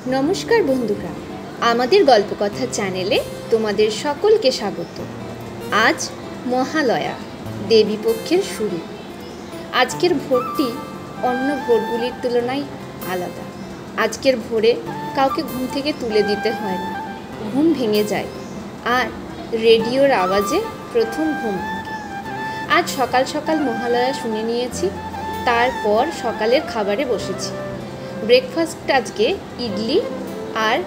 নমস্কার বন্ধুরা, আমাদের গল্পকথা চ্যানেলে তোমাদের সকলকে স্বাগত। আজ মহালয়া, দেবীপক্ষের শুরু। আজকের ভোরটি অন্য ভোরগুলির তুলনায় আলাদা। আজকের ভোরে কাউকে ঘুম থেকে তুলে দিতে হয় না, ঘুম ভেঙে যায় আর রেডিওর আওয়াজে প্রথম ঘুম ভাঙে। আজ সকাল সকাল মহালয়া শুনে নিয়েছি, তারপর সকালের খাবারে বসেছি। ব্রেকফাস্ট আজকে ইডলি আর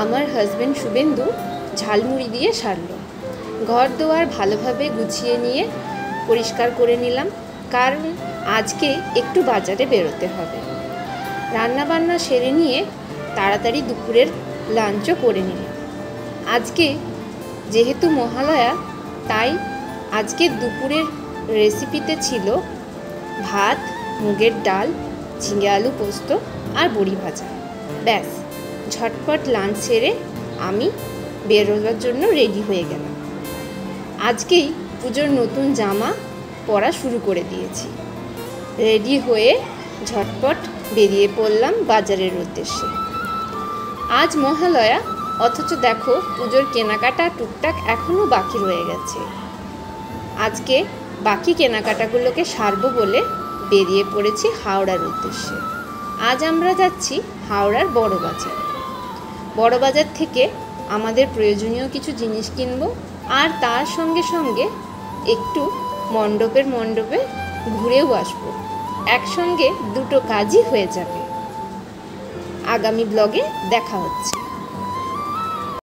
আমার হাজব্যান্ড শুভেন্দু ঝালমুড়ি দিয়ে সারলো। ঘর দোয়ার ভালোভাবে গুছিয়ে নিয়ে পরিষ্কার করে নিলাম, কারণ আজকে একটু বাজারে বেরোতে হবে। রান্নাবান্না সেরে নিয়ে তাড়াতাড়ি দুপুরের লাঞ্চও করে নিলাম। আজকে যেহেতু মহালয়া, তাই আজকে দুপুরের রেসিপিতে ছিল ভাত, মুগের ডাল, ঝিঙে আলু পোস্ত আর বড়ি ভাজা। ব্যাস, ঝটপট লাঞ্চ সেরে আমি বেরোবার জন্য রেডি হয়ে গেলাম। আজকেই পুজোর নতুন জামা পরা শুরু করে দিয়েছি। রেডি হয়ে ঝটপট বেরিয়ে পড়লাম বাজারের উদ্দেশ্যে। আজ মহালয়া, অথচ দেখো পুজোর কেনাকাটা টুকটাক এখনও বাকি রয়ে গেছে। আজকে বাকি কেনাকাটাগুলোকে সারবো বলে বেরিয়ে পড়েছি হাওড়ার উদ্দেশ্যে। আজ আমরা যাচ্ছি হাওড়ার বড় বাজার। বড় বাজার থেকে আমাদের প্রয়োজনীয় কিছু জিনিস কিনব, আর তার সঙ্গে সঙ্গে একটু মণ্ডপে ঘুরেও আসবো। একসঙ্গে দুটো কাজই হয়ে যাবে। আগামী ব্লগে দেখা হচ্ছে।